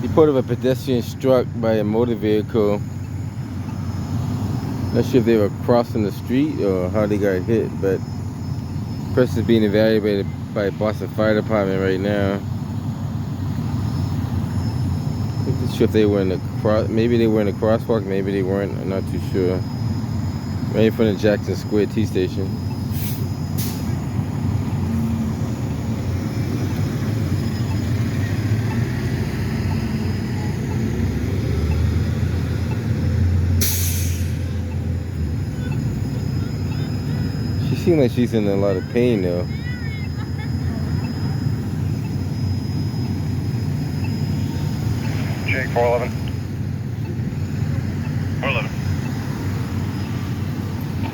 report of a pedestrian struck by a motor vehicle. Not sure if they were crossing the street or how they got hit, but the person is being evaluated by Boston Fire Department right now. I'm not sure if they were in the maybe they were in the crosswalk, maybe they weren't. I'm not too sure. Right in front of Jackson Square T Station. She seems like she's in a lot of pain though. Jake 411. 411.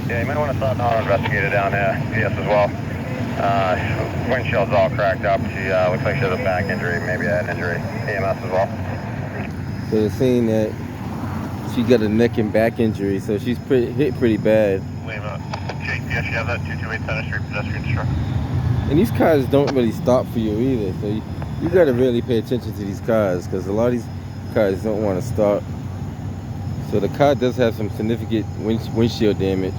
Yeah, you might want to start an auto investigator down there, PS as well. Windshield's all cracked up. She looks like she has a back injury, maybe a head injury. EMS as well. So they're saying that she got a neck and back injury, so she's hit pretty bad. Wait a minute. Jake, yes, you have that 228 Center Street pedestrian struck. And these cars don't really stop for you either, so you got to really pay attention to these cars, because a lot of these cars don't want to stop. So the car does have some significant windshield damage.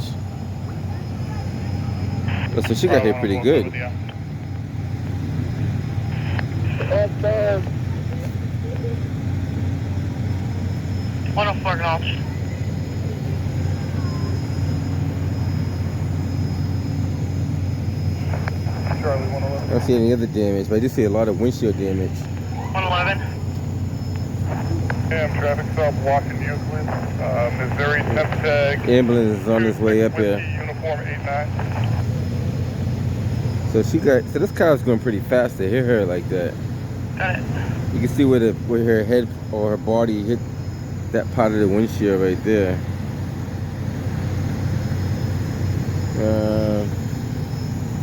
Oh, so she got hit pretty good. One of four knobs. I don't see any other damage, but I do see a lot of windshield damage. 111. Yeah, traffic stop, walking Euclid. Missouri temp tag. Ambulance is on its way up here. Uniform 89. So this car was going pretty fast to hit her like that. Got it. You can see where her head or her body hit that part of the windshield right there.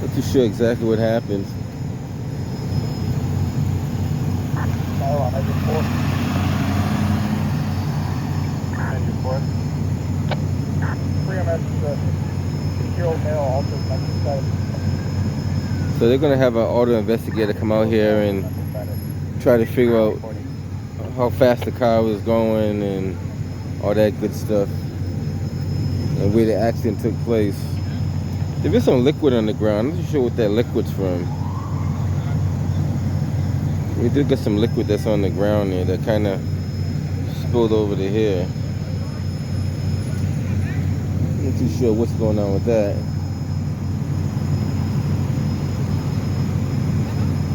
Not too sure exactly what happened. So they're gonna have an auto investigator come out here and try to figure out how fast the car was going and all that good stuff, and where the accident took place. There is some liquid on the ground. I'm not sure what that liquid's from. We did get some liquid that's on the ground there that kind of spilled over to here. I'm not too sure what's going on with that.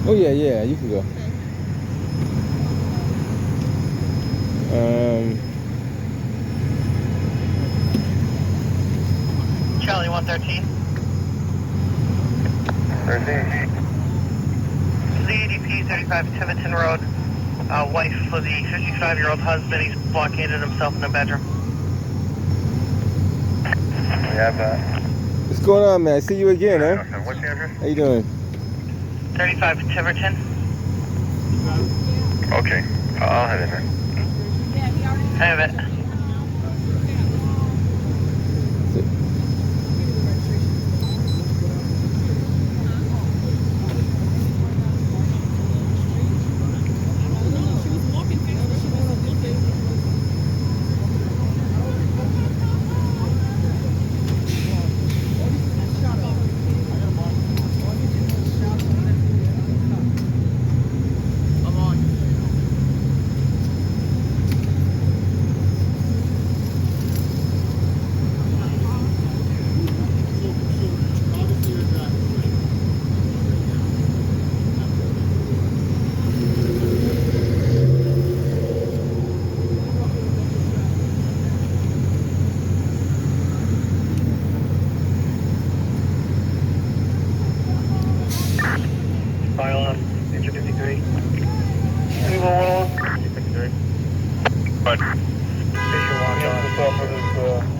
Oh yeah, you can go. Charlie 113. 13. ZADP 35 Tiverton Road. Wife for the 55-year-old husband. He's blockaded himself in the bedroom. We have that. What's going on, man? I see you again, huh? What's the address? How you doing? 35 Tiverton. Okay. I'll head in there. I have it.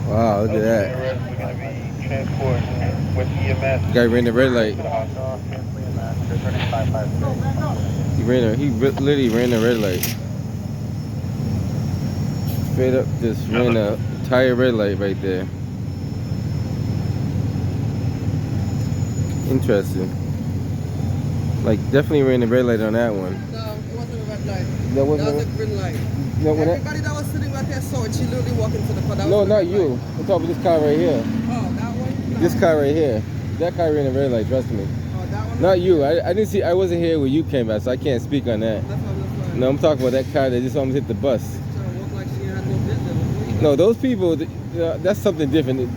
Wow, look at that. Guy ran the red light. He literally ran the red light. Straight up just ran a entire red light right there. Interesting. Like, definitely ran the red light on that one. No, it wasn't a red light. That wasn't That was a green light. No, when Everybody that was sitting right there saw it. She literally walked into the car. That no, was the not red you. light. I'm talking about this car right here. Oh, that one? No. This car right here. That car ran a red light, trust me. Oh, that one? Not you. I didn't see. I wasn't here when you came out, so I can't speak on that. That's what I'm just like. No, I'm talking about that car that just almost hit the bus. Trying to walk like she had no business. No, those people, that's something different.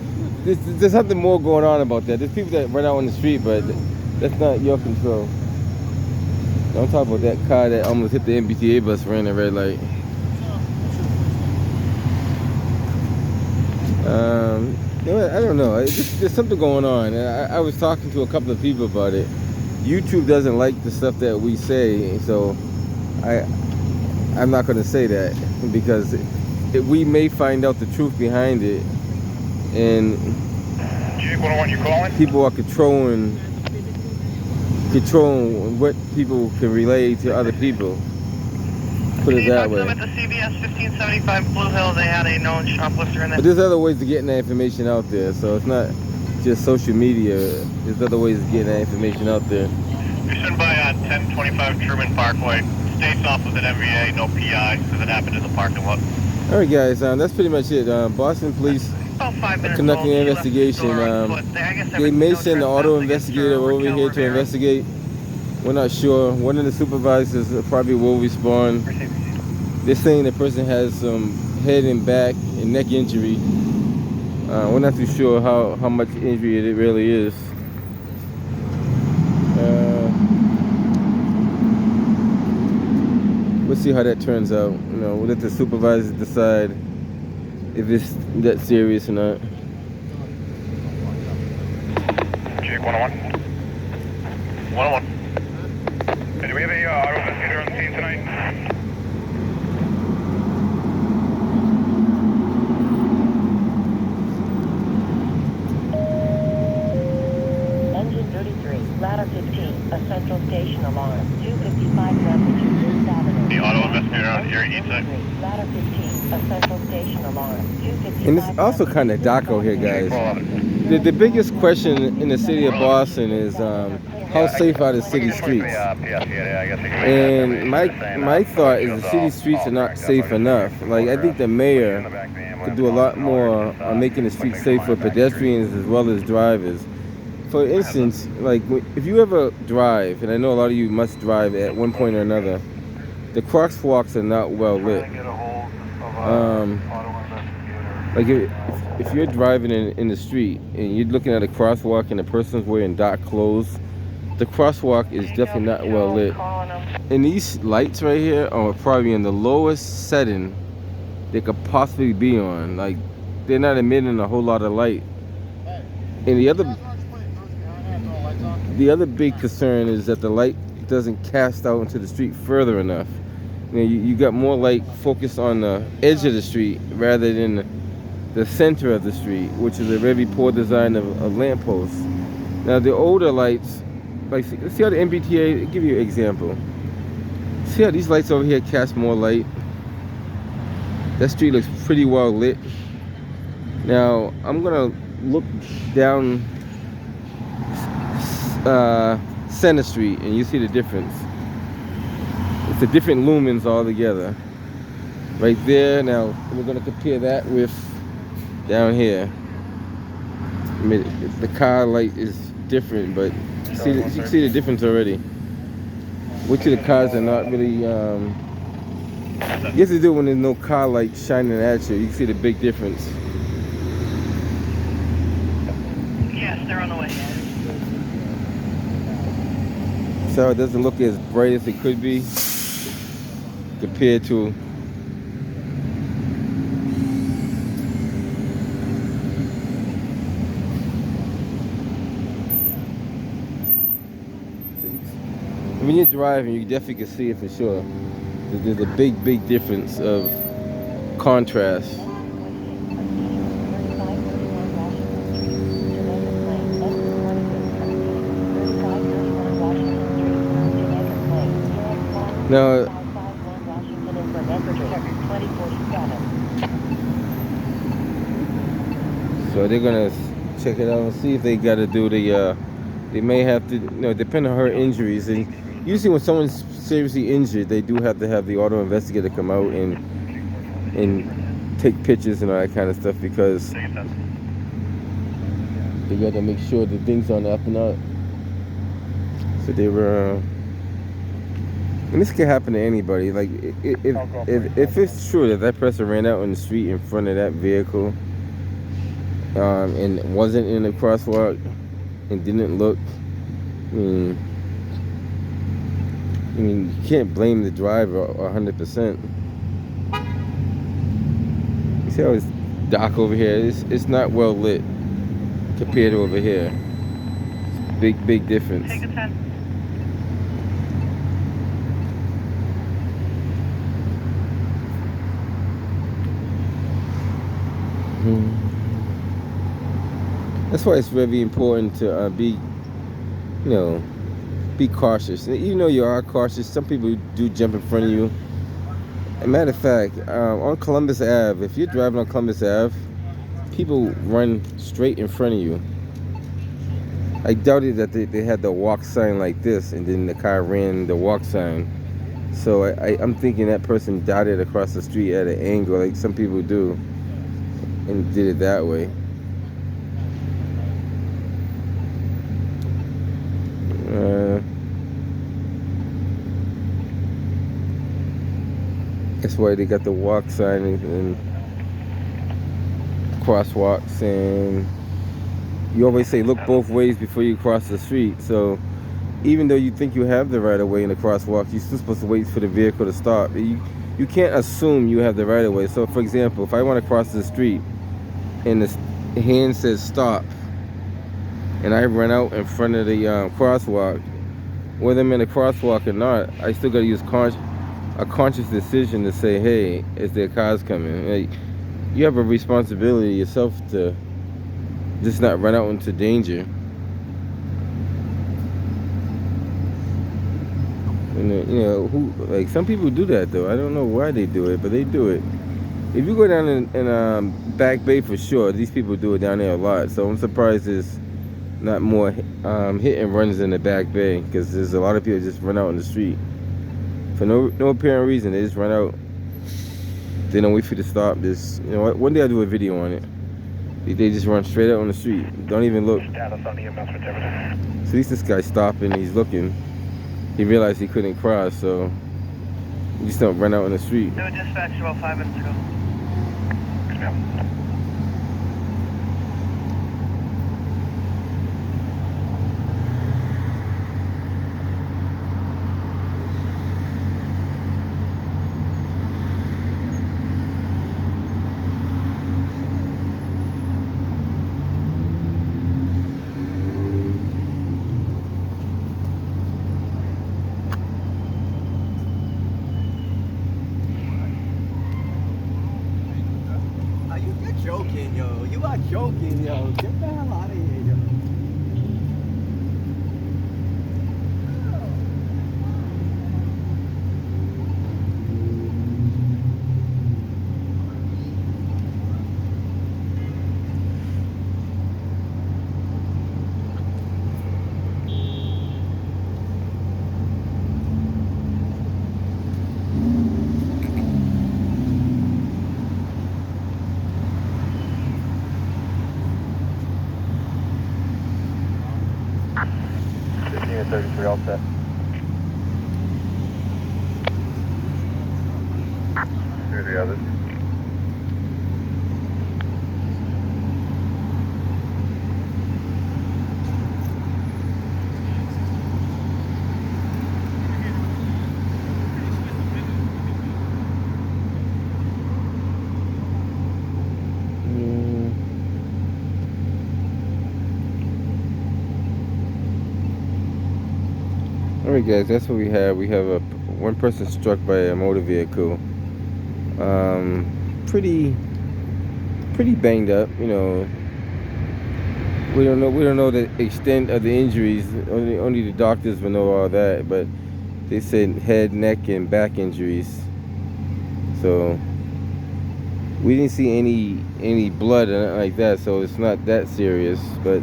There's something more going on about that. There's people that run out on the street, but that's not your control. No, I'm talking about that car that almost hit the MBTA bus, ran a red light. I don't know. There's something going on. I was talking to a couple of people about it. YouTube doesn't like the stuff that we say, so I'm not going to say that because we may find out the truth behind it, and people are controlling what people can relay to other people. Put it that way. At the CVS 1575 Blue Hill, they had a known shoplifter in there. But there's other ways of getting that information out there, so it's not just social media. There's other ways of getting that information out there. You're sitting by 1025 Truman Parkway. States off with an MVA, no PI, because it happened in the parking lot. All right, guys, that's pretty much it. Boston police About 5 minutes conducting old. an She left the investigation. store on foot. I guess They everything's may no send the auto trespassing against investigator her, over overkill, here to Rivera. investigate. We're not sure. One of the supervisors probably will respond. They're saying the person has some head and back and neck injury. We're not too sure how much injury it really is. We'll see how that turns out. We'll let the supervisors decide if it's that serious or not. Jake 101. 101. Hey, do we have a auto investigator on the scene tonight? Engine 33, ladder 15, a central station alarm, 255 Massachusetts Avenue. The auto investigator on your east side. Ladder 15, a central station alarm, 255. And it's also kind of dark out here, guys. The biggest question in the city of Boston is how safe are the city streets? And my thought is the city streets are not safe enough. Like, I think the mayor could do a lot more on making the streets safe for pedestrians as well as drivers. For instance, like if you ever drive, and I know a lot of you must drive at one point or another, the crosswalks are not well lit. Like if you're driving in the street and you're looking at a crosswalk and the person's wearing dark clothes, the crosswalk is definitely not well lit. And these lights right here are probably in the lowest setting they could possibly be on. Like, they're not emitting a whole lot of light. And the other big concern is that the light doesn't cast out into the street further enough. You got more light focused on the edge of the street rather than the center of the street, which is a very poor design of lampposts. Now the older lights, like see how the MBTA, I'll give you an example. See how these lights over here cast more light? That street looks pretty well lit. Now I'm gonna look down Center Street and you see the difference. It's a different lumens altogether. Right there. Now we're gonna compare that with down here. I mean, the car light is different, but you see the difference already. Which of the cars are not really you have to do it when there's no car light shining at you. You can see the big difference. Yes, they're on the way. So it doesn't look as bright as it could be compared to when you're driving, you definitely can see it for sure. There's a big difference of contrast. Now, so they're gonna check it out and see if they gotta do the. They may have to, depending on her injuries, and usually when someone's seriously injured, they do have to have the auto investigator come out and take pictures and all that kind of stuff, because Take it, 10. they got to make sure that things aren't up and up. So they were, and this could happen to anybody. Like if it's true that that person ran out on the street in front of that vehicle, and wasn't in the crosswalk and didn't look, I mean, you can't blame the driver 100%. You see how it's dark over here? It's not well lit compared to over here. It's big difference. Take it, 10. That's why it's very important to be cautious. Even though you are cautious, some people do jump in front of you. As a matter of fact, on Columbus Ave, if you're driving on Columbus Ave, people run straight in front of you. I doubted that they had the walk sign like this, and then the car ran the walk sign. So I'm thinking that person darted across the street at an angle like some people do, and did it that way. That's why they got the walk sign and crosswalks, and you always say look both ways before you cross the street. So even though you think you have the right of way in the crosswalk, you're still supposed to wait for the vehicle to stop. You can't assume you have the right of way. So for example, if I want to cross the street and the hand says stop, and I run out in front of the crosswalk, whether I'm in a crosswalk or not, I still got to use a conscious decision to say, hey, is there cars coming? Hey, you have a responsibility yourself to just not run out into danger. And like some people do that though. I don't know why they do it, but they do it. If you go down in Back Bay, for sure, these people do it down there a lot. So I'm surprised there's not more hit and runs in the Back Bay, because there's a lot of people just run out on the street for no apparent reason. They just run out. They don't wait for you to stop. One day I'll do a video on it. They just run straight out on the street. Don't even look. Status on EMS for Tiverton. So at least this guy's stopping. He's looking. He realized he couldn't cross, so you just don't run out on the street. No dispatch about 5 minutes ago. Yes, ma'am. You're joking, yo. You are joking, yo. Get the hell out of here, yo. Unit 33 all set. Here are the others. Alright guys, that's what we have. We have one person struck by a motor vehicle. Pretty banged up, We don't know the extent of the injuries. Only the doctors will know all that, but they said head, neck, and back injuries. So we didn't see any blood or nothing like that, so it's not that serious. But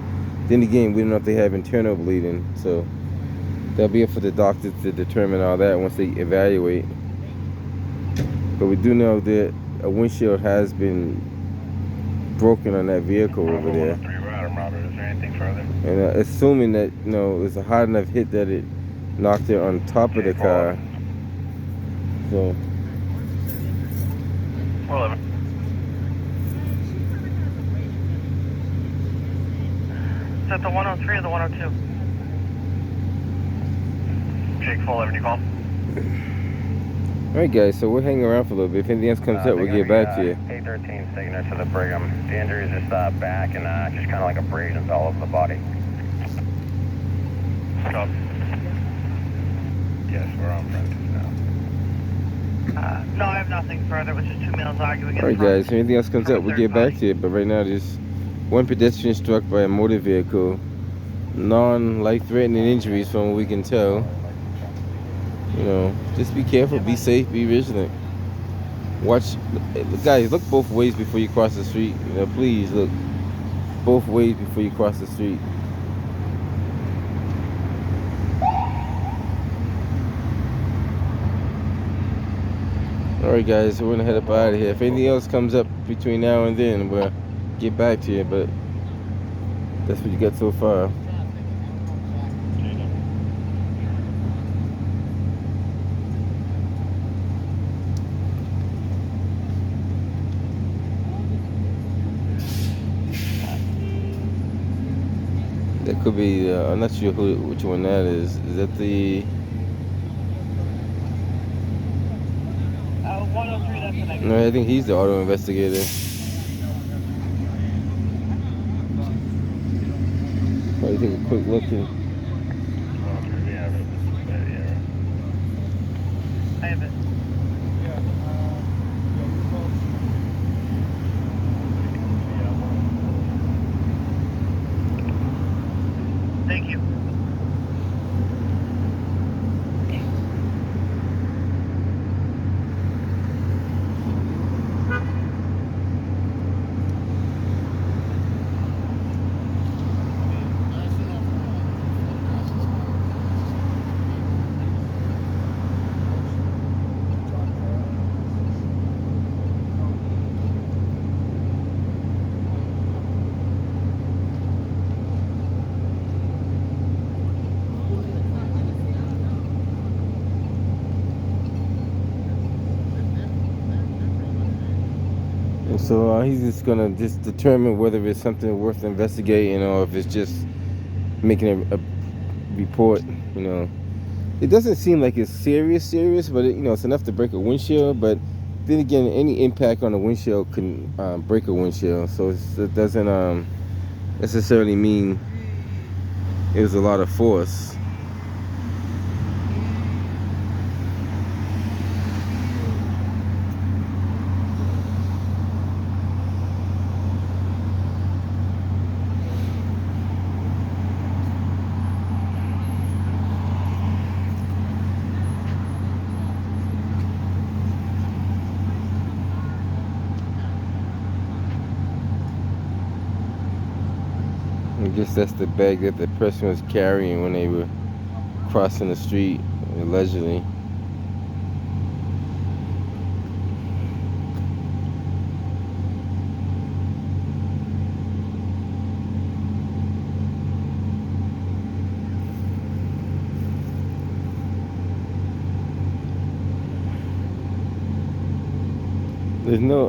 then again, we don't know if they have internal bleeding. So They'll be up for the doctors to determine all that once they evaluate. But we do know that a windshield has been broken on that vehicle over there. Is there anything further? And assuming that, you know, it was a hard enough hit that it knocked it on top of the car. So 411. Is that the 103 or the 102? Jake 411, you call? alright guys, so we'll hang around for a little bit. If anything else comes up, we'll get back to you. 813 taking her to the Brigham. The injury is just back and just kind of like abrasions all over the body. Stop. Yes, we're on front now. No, I have nothing further. It was just 2 males arguing. Alright guys, if anything else comes up, we'll get back to you. But right now, there's one pedestrian struck by a motor vehicle. Non-life-threatening injuries from what we can tell. You know, just be careful, be safe, be vigilant. Watch, guys, look both ways before you cross the street. You know, please look both ways before you cross the street. Alright guys, so we're gonna head up out of here. If anything else comes up between now and then, we'll get back to you, but that's what you got so far. That could be, I'm not sure which one that is. Is that the... 103, that's the next. No, I think he's the auto investigator. Probably take a quick look and... I have it. Thank you. And so he's just gonna determine whether it's something worth investigating or if it's just making a report. You know, it doesn't seem like it's serious, but it, you know, it's enough to break a windshield. But then again, any impact on a windshield can break a windshield, so it doesn't necessarily mean it was a lot of force. I guess that's the bag that the person was carrying when they were crossing the street, allegedly.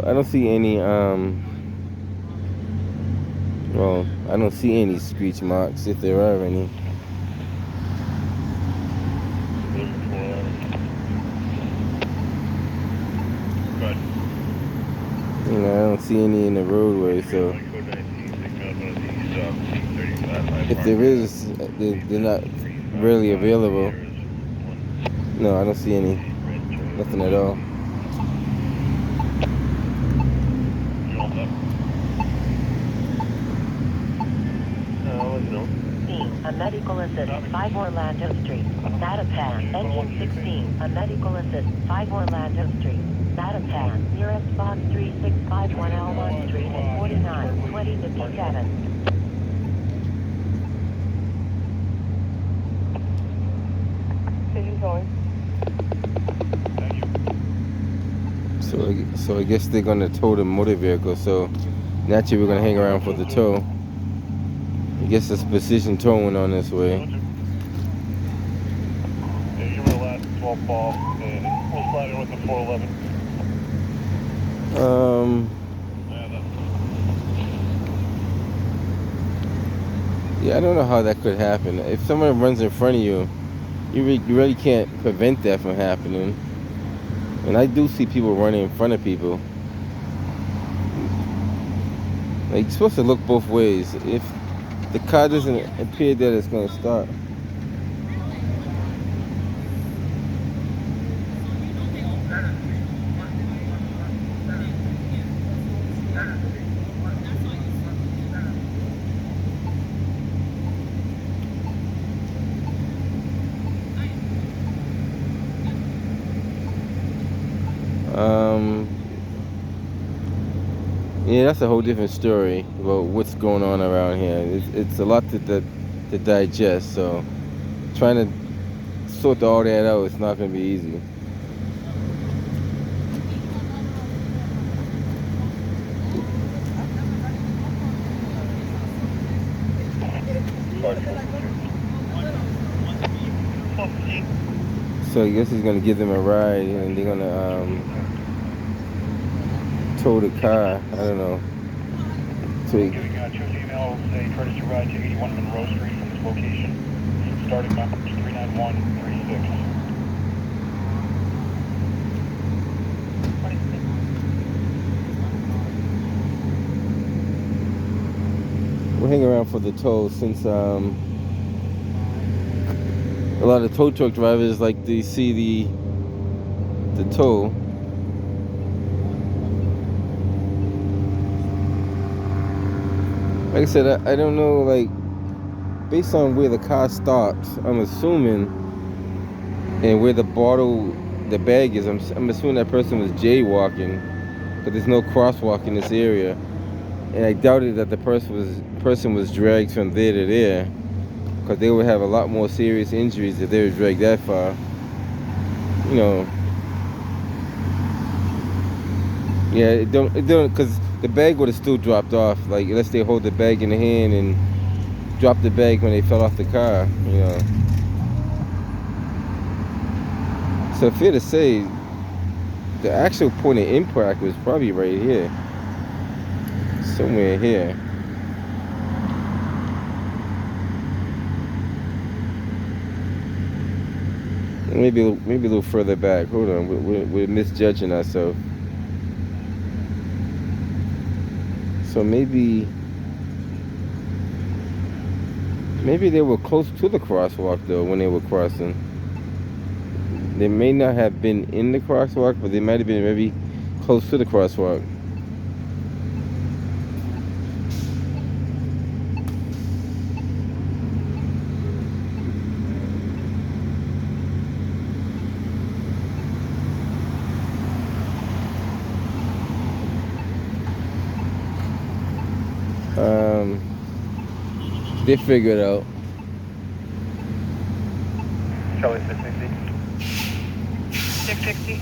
I don't see any, well, I don't see any screech marks, if there are any. You know, I don't see any in the roadway, so if there is, they're not really available. No, I don't see any. Nothing at all. A medical assist, 5 Orlando Street, Mattapan. Engine 16, a medical assist, 5 Orlando Street, Mattapan. Nearest Fox 3651 L1 Street and 49, 2057. So I guess they're gonna tow the motor vehicle. So naturally we're gonna hang around for the tow. I guess it's precision towing on this way. Yeah, you were last 12 ball, and we'll slide in with the 411. Yeah, I don't know how that could happen. If someone runs in front of you, you really can't prevent that from happening. And I do see people running in front of people. Like, you're supposed to look both ways. If the car doesn't appear that it's going to stop. Yeah, that's a whole different story about what's going on around here. It's a lot to digest, so trying to sort all that out, it's not going to be easy. So I guess he's going to give them a ride, and they're going to tow the car. I don't know. So he, Giving choose email, say courtesy ride to 81 Monroe Street from this location. Starting message 39136. we'll hang around for the tow since a lot of tow truck drivers like to see the tow. Like I said, I don't know, like, based on where the car stops, I'm assuming, and where the bag is, I'm assuming that person was jaywalking, but there's no crosswalk in this area, and I doubted that the person was dragged from there to there, because they would have a lot more serious injuries if they were dragged that far. You know. Yeah, it don't, because the bag would have still dropped off. Like, unless they hold the bag in the hand and drop the bag when they fell off the car, you know. So fair to say, the actual point of impact was probably right here, somewhere here. Maybe a little further back. Hold on, we're misjudging ourselves. So maybe they were close to the crosswalk though when they were crossing. They may not have been in the crosswalk, but they might have been maybe close to the crosswalk. They figure it out. Charlie 660. 660.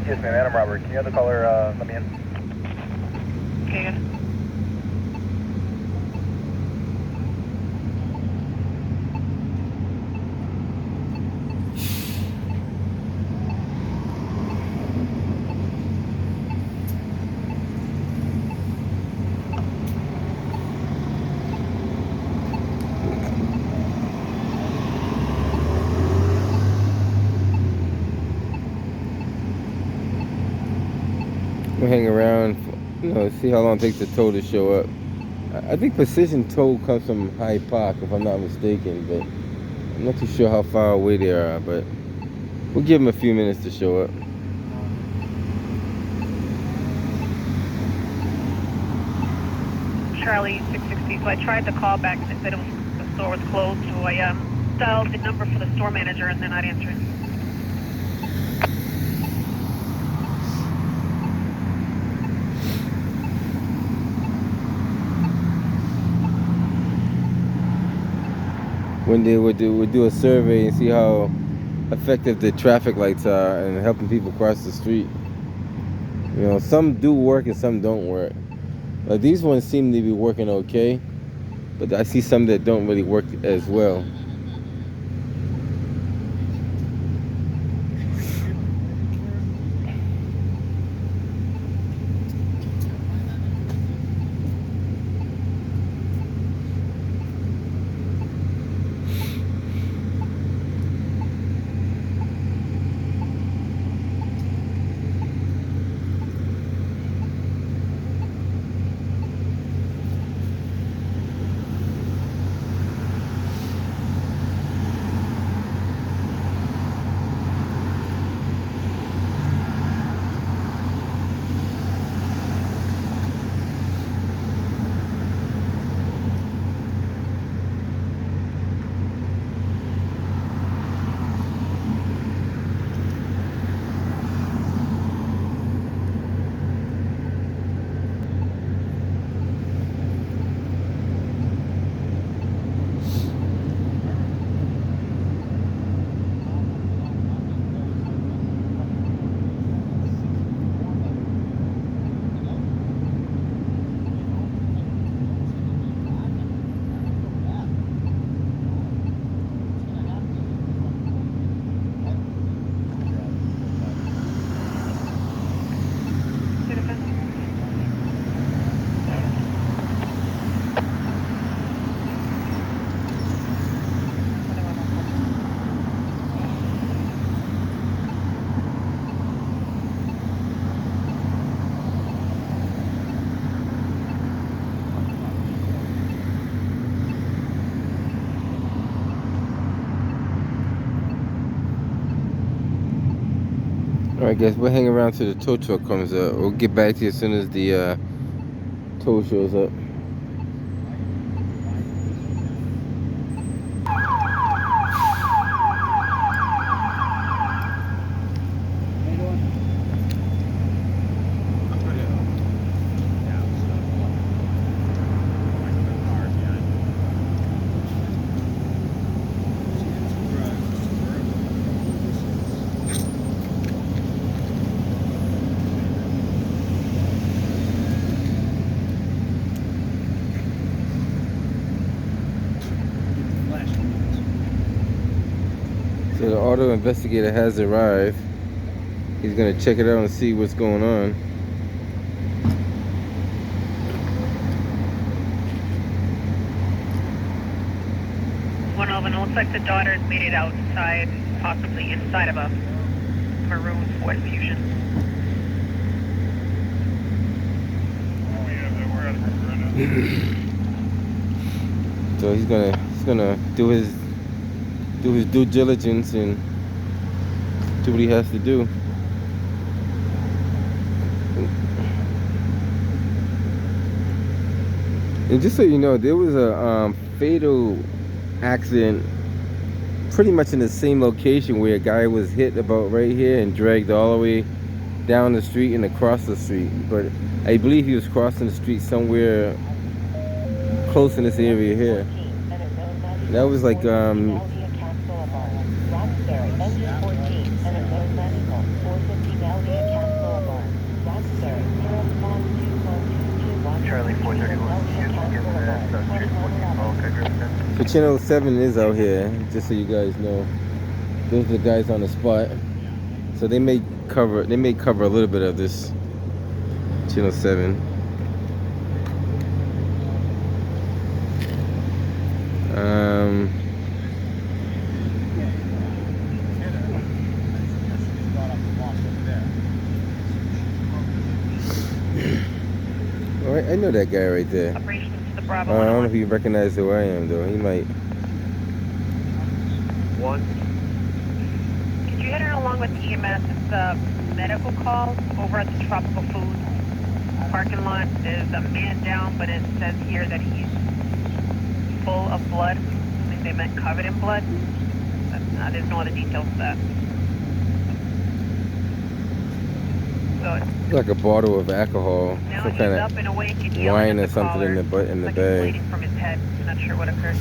Yes, ma'am. Adam Robert. Can you have the caller let me in? Okay, good. We'll hang around, see how long it takes the tow to show up. I think precision tow comes from Hyde Park, if I'm not mistaken, but I'm not too sure how far away they are, but we'll give them a few minutes to show up. Charlie 660. So I tried to call back and it said the store was closed. So I dialed the number for the store manager and they're not answering. When they would do a survey and see how effective the traffic lights are and helping people cross the street. You know, some do work and some don't work. Like these ones seem to be working okay, but I see some that don't really work as well. Alright guys, we'll hang around till the tow truck comes up. We'll get back to you as soon as the tow shows up. So the auto investigator has arrived. He's gonna check it out and see what's going on. One of them looks like the daughter's made it outside, possibly inside of a maroon Ford Fusion. Oh yeah, we're at So he's gonna do his due diligence and do what he has to do. And just so you know, there was a fatal accident pretty much in the same location where a guy was hit about right here and dragged all the way down the street and across the street. But I believe he was crossing the street somewhere close in this area here. That was like Charlie 431. so channel 7 is out here, just so you guys know. Those are the guys on the spot. So they may cover a little bit of this. Channel 7. Alright, I know that guy right there. Operations to the Bravo. I don't know if you recognize who I am though. He might. One. Could you head her along with EMS? It's a medical call over at the Tropical Foods parking lot. There's a man down, but it says here that he's full of blood. I think they meant covered in blood. But, there's no other details to that. So it's Like a bottle of alcohol, now some he's kind up of and awake and yelling wine at or the something in caller. the Like he's bag. bleeding from his head. Not sure what occurred.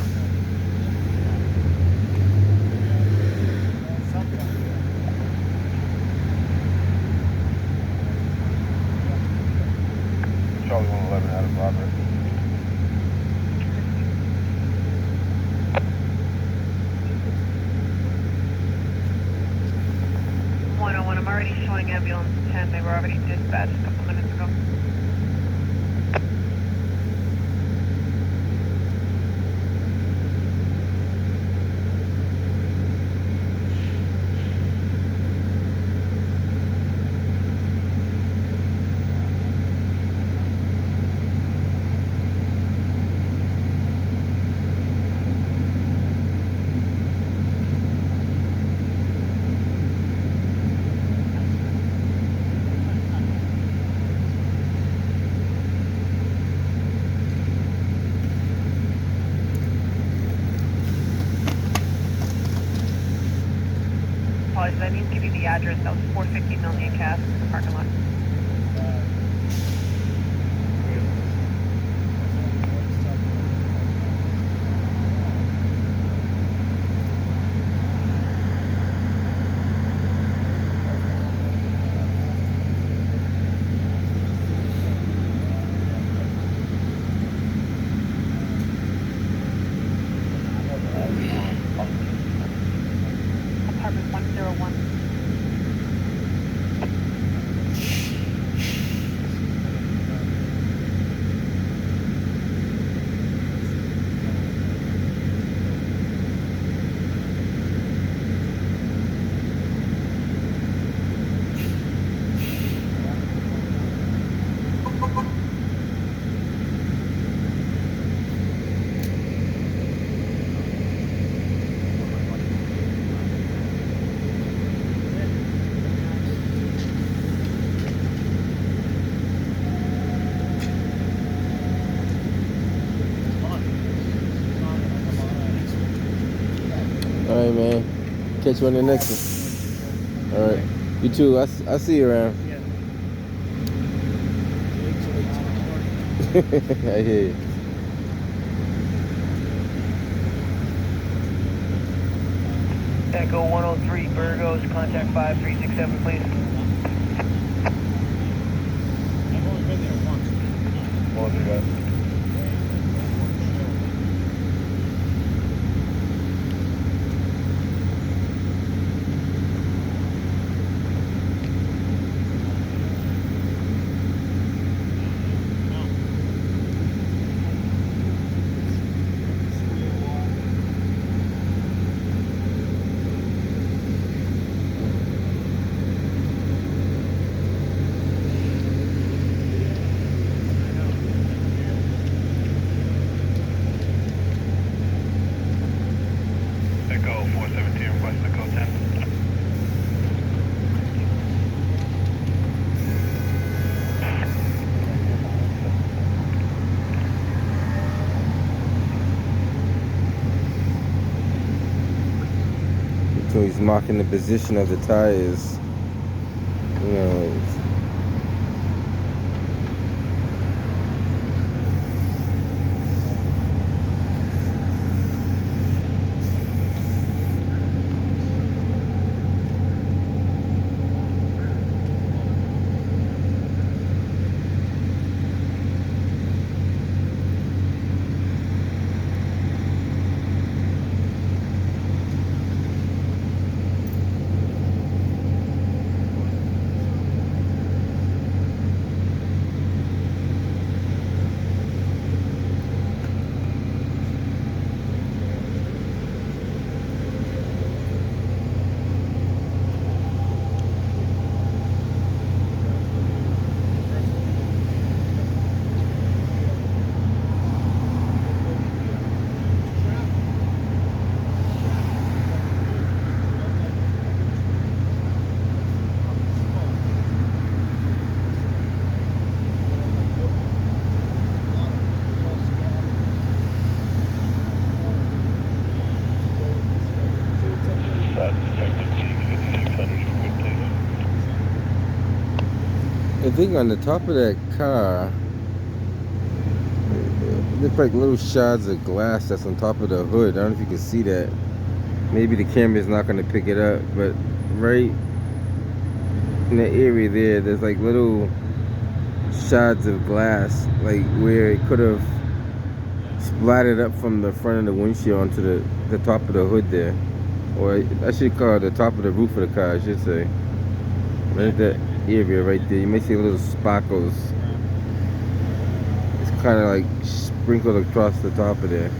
Charlie 111 out of Robert. 101, I'm already showing ambulance 10. They were already dispatched a couple minutes ago. Apologies, I need to give you the address. That was 450 Million Cass in the parking lot. Apartment 101. All right, man. Catch you on the next one. All right. You too. I see you around. I hear you. Echo 103 Burgos, contact 5367, please. I've only been there once. What was it, guys? Echo 417, request the code 10. So he's marking the position of the tires. You know. I think on the top of that car, it looks like little shards of glass that's on top of the hood. I don't know if you can see that. Maybe the camera's not going to pick it up, but right in the area there's like little shards of glass, like where it could have splattered up from the front of the windshield onto the top of the hood there. Or I should call it the top of the roof of the car, I should say. Right at that area right there. You may see little sparkles. It's kind of like sprinkled across the top of there.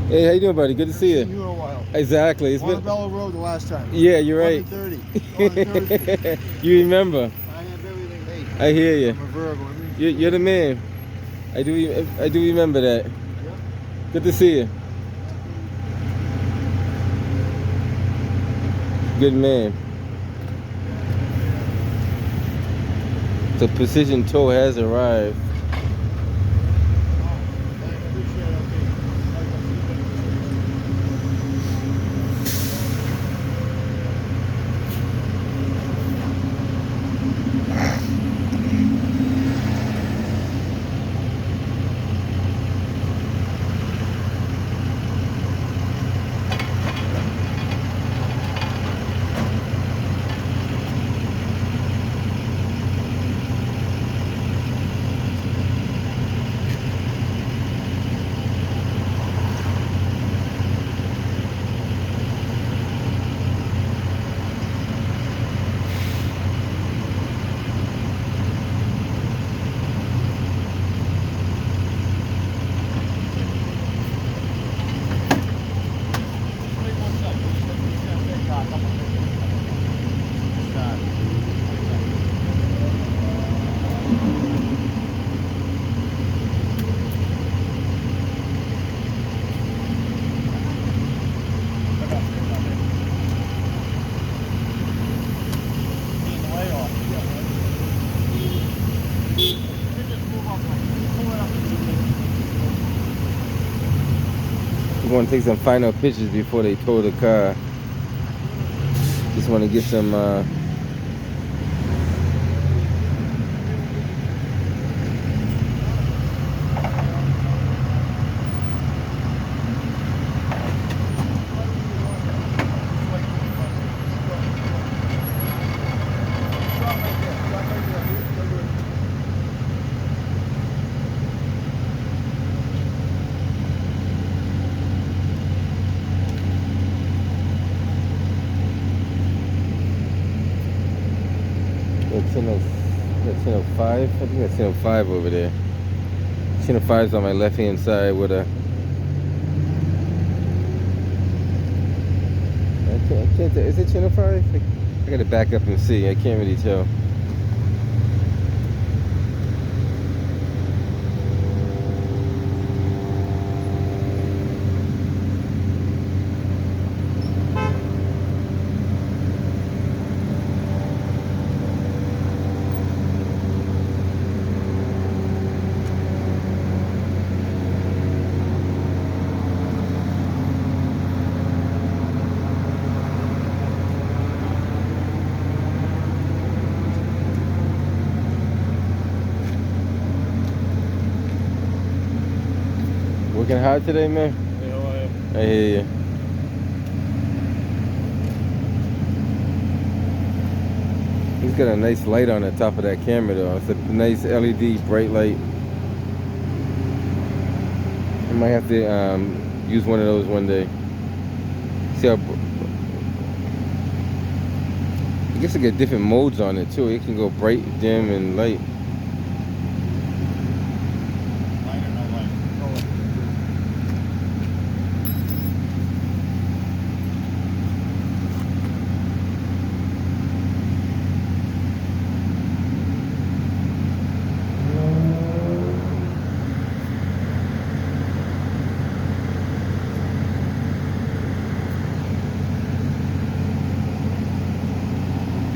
Hey, how you doing, buddy? Good to see you. You in a while. Exactly. It's been Montebello Road the last time. Yeah, you're right. 11:30. You remember? I have everything late. I hear you. I'm a Virgo. You're the man. I do remember that. Yep. Good to see you. Good man. The precision tow has arrived. We're going to take some final pictures before they tow the car. Just want to get some channel 5. I think that's channel 5 over there. Channel 5 is on my left hand side with a. I can't tell. Is it channel 5? I gotta back up and see. I can't really tell. Working hard today, man? I hear you. He's got a nice light on the top of that camera though. It's a nice LED bright light. I might have to use one of those one day. See how... I guess I get different modes on it too. It can go bright, dim, and light.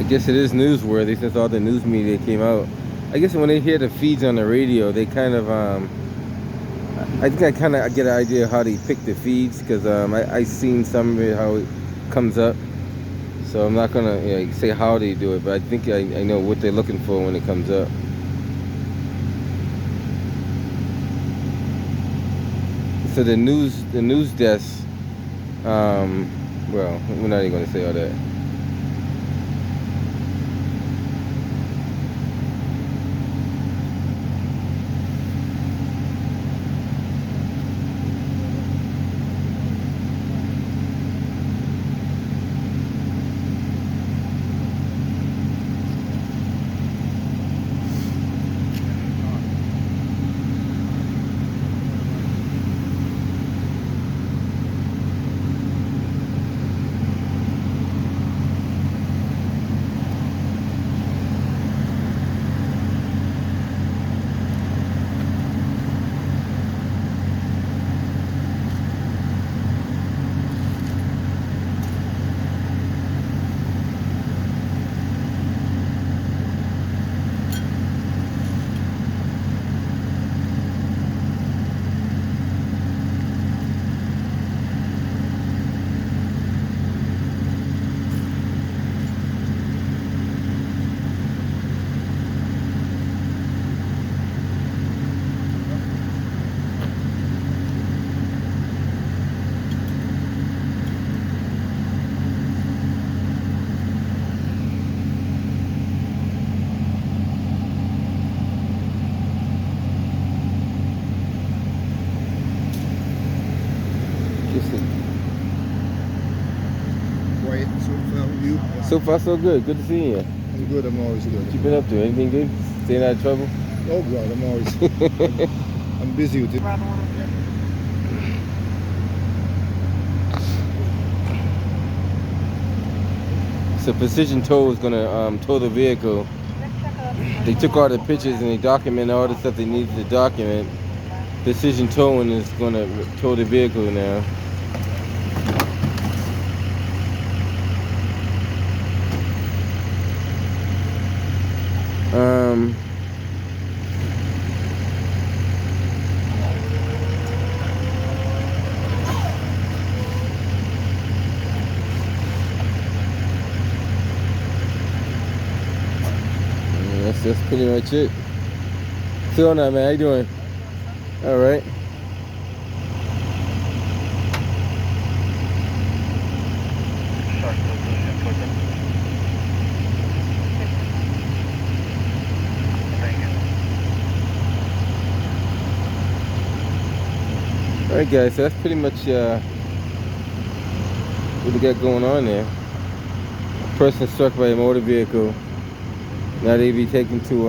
I guess it is newsworthy since all the news media came out. I guess when they hear the feeds on the radio, they kind of I think I kind of get an idea of how they pick the feeds because I seen some of it how it comes up. So I'm not gonna say how they do it, but I think I know what they're looking for when it comes up. So the news desk. Well, we're not even gonna say all that. Quiet so far. You? So far, so good. Good to see you. I'm good. I'm always good. What you been up to? Anything good? Staying out of trouble? Oh God, I'm always. I'm busy with it. So Precision Tow is gonna tow the vehicle. They took all the pictures and they documented all the stuff they needed to document. Precision Towing is gonna tow the vehicle now. That's pretty much it. Still on that, man. How you doing? All right. All right, guys. So that's pretty much what we got going on there. A person struck by a motor vehicle. Now they be taken to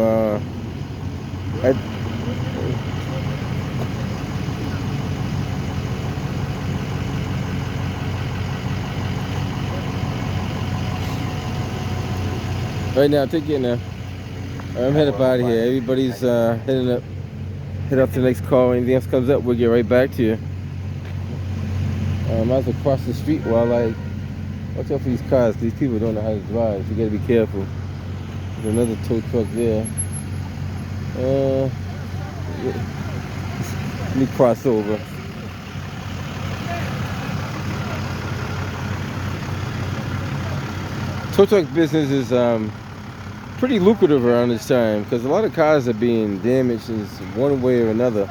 right now, take it now. I'm headed up out of here. Everybody's heading up. Head up to the next call. Anything else comes up, we'll get right back to you. I might as well cross the street while watch out for these cars. These people don't know how to drive, so you gotta be careful. There's another tow truck there. Let me cross over. Tow truck business is pretty lucrative around this time because a lot of cars are being damaged in one way or another.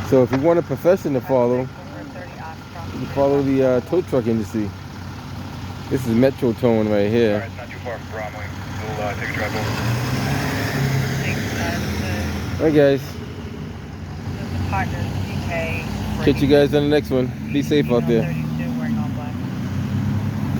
So if you want a profession to follow, you can follow the tow truck industry. This is Metro Towing right here. Alright, it's not too far from Bromley. We'll take a drive over. Alright, guys. Partners, UK. Catch you guys on the next one. Be safe out there.